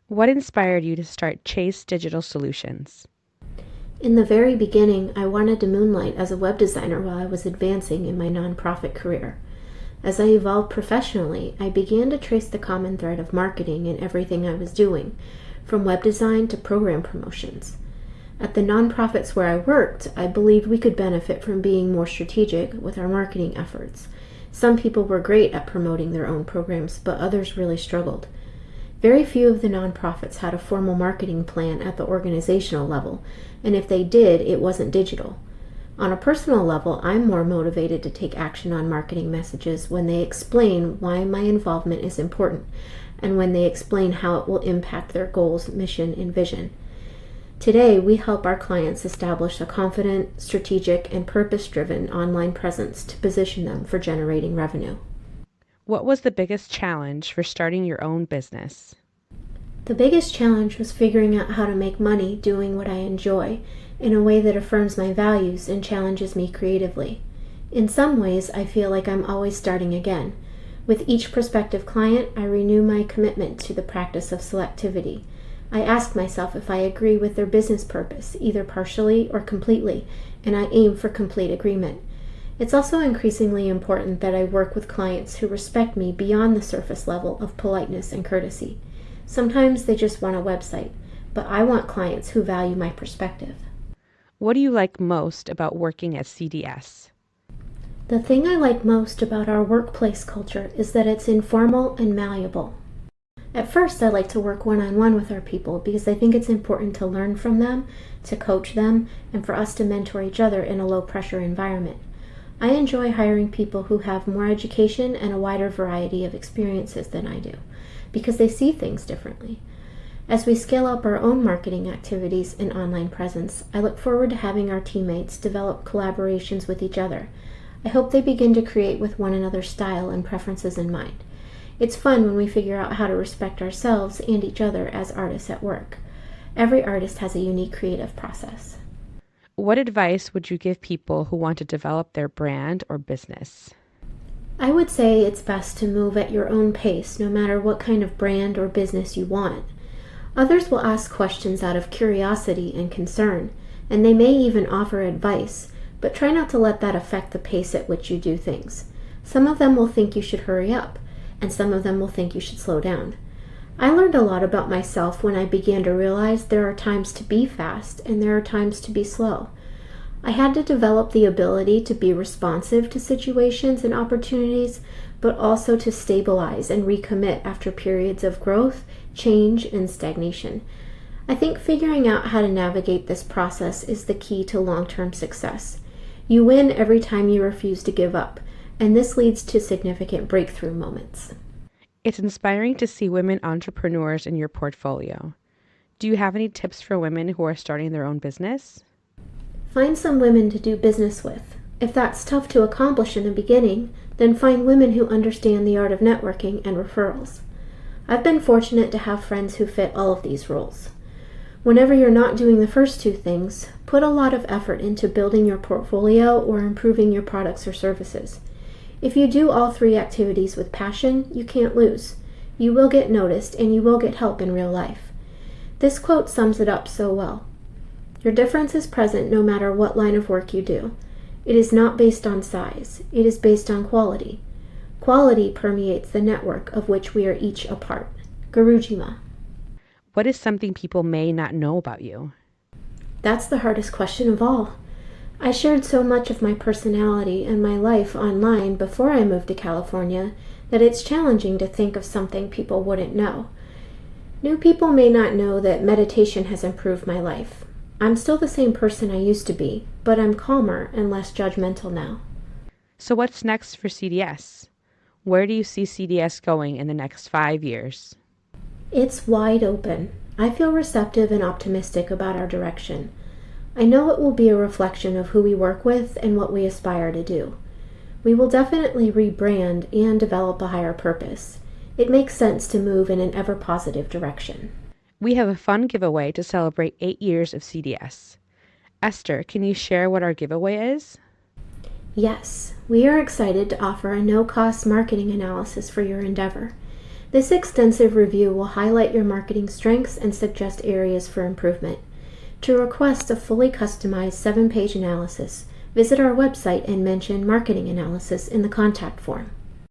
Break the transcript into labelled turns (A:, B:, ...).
A: What inspired you to start Chase Digital Solutions?
B: In the very beginning, I wanted to moonlight as a web designer while I was advancing in my nonprofit career. As I evolved professionally, I began to trace the common thread of marketing in everything I was doing, from web design to program promotions. At the nonprofits where I worked, I believed we could benefit from being more strategic with our marketing efforts. Some people were great at promoting their own programs, but others really struggled. Very few of the nonprofits had a formal marketing plan at the organizational level, and if they did, it wasn't digital. On a personal level, I'm more motivated to take action on marketing messages when they explain why my involvement is important and when they explain how it will impact their goals, mission, and vision. Today, we help our clients establish a confident, strategic, and purpose-driven online presence to position them for generating revenue.
A: What was the biggest challenge for starting your own business?
B: The biggest challenge was figuring out how to make money doing what I enjoy in a way that affirms my values and challenges me creatively. In some ways, I feel like I'm always starting again. With each prospective client, I renew my commitment to the practice of selectivity. I ask myself if I agree with their business purpose, either partially or completely, and I aim for complete agreement. It's also increasingly important that I work with clients who respect me beyond the surface level of politeness and courtesy. Sometimes they just want a website, but I want clients who value my perspective.
A: What do you like most about working at CDS?
B: The thing I like most about our workplace culture is that it's informal and malleable. At first, I like to work one-on-one with our people because I think it's important to learn from them, to coach them, and for us to mentor each other in a low-pressure environment. I enjoy hiring people who have more education and a wider variety of experiences than I do, because they see things differently. As we scale up our own marketing activities and online presence, I look forward to having our teammates develop collaborations with each other. I hope they begin to create with one another's style and preferences in mind. It's fun when we figure out how to respect ourselves and each other as artists at work. Every artist has a unique creative process.
A: What advice would you give people who want to develop their brand or business?
B: I would say it's best to move at your own pace, no matter what kind of brand or business you want. Others will ask questions out of curiosity and concern, and they may even offer advice, but try not to let that affect the pace at which you do things. Some of them will think you should hurry up, and some of them will think you should slow down. I learned a lot about myself when I began to realize there are times to be fast and there are times to be slow. I had to develop the ability to be responsive to situations and opportunities, but also to stabilize and recommit after periods of growth, change, and stagnation. I think figuring out how to navigate this process is the key to long-term success. You win every time you refuse to give up, and this leads to significant breakthrough moments.
A: It's inspiring to see women entrepreneurs in your portfolio. Do you have any tips for women who are starting their own business?
B: Find some women to do business with. If that's tough to accomplish in the beginning, then find women who understand the art of networking and referrals. I've been fortunate to have friends who fit all of these roles. Whenever you're not doing the first two things, put a lot of effort into building your portfolio or improving your products or services. If you do all three activities with passion, you can't lose. You will get noticed and you will get help in real life. This quote sums it up so well. Your difference is present no matter what line of work you do. It is not based on size. It is based on quality. Quality permeates the network of which we are each a part. Gurujima.
A: What is something people may not know about you?
B: That's the hardest question of all. I shared so much of my personality and my life online before I moved to California that it's challenging to think of something people wouldn't know. New people may not know that meditation has improved my life. I'm still the same person I used to be, but I'm calmer and less judgmental now.
A: So what's next for CDS? Where do you see CDS going in the next 5 years?
B: It's wide open. I feel receptive and optimistic about our direction. I know it will be a reflection of who we work with and what we aspire to do. We will definitely rebrand and develop a higher purpose. It makes sense to move in an ever-positive direction.
A: We have a fun giveaway to celebrate 8 years of CDS. Esther, can you share what our giveaway is?
B: Yes, we are excited to offer a no-cost marketing analysis for your endeavor. This extensive review will highlight your marketing strengths and suggest areas for improvement. To request a fully customized 7-page analysis, visit our website and mention Marketing Analysis in the contact form.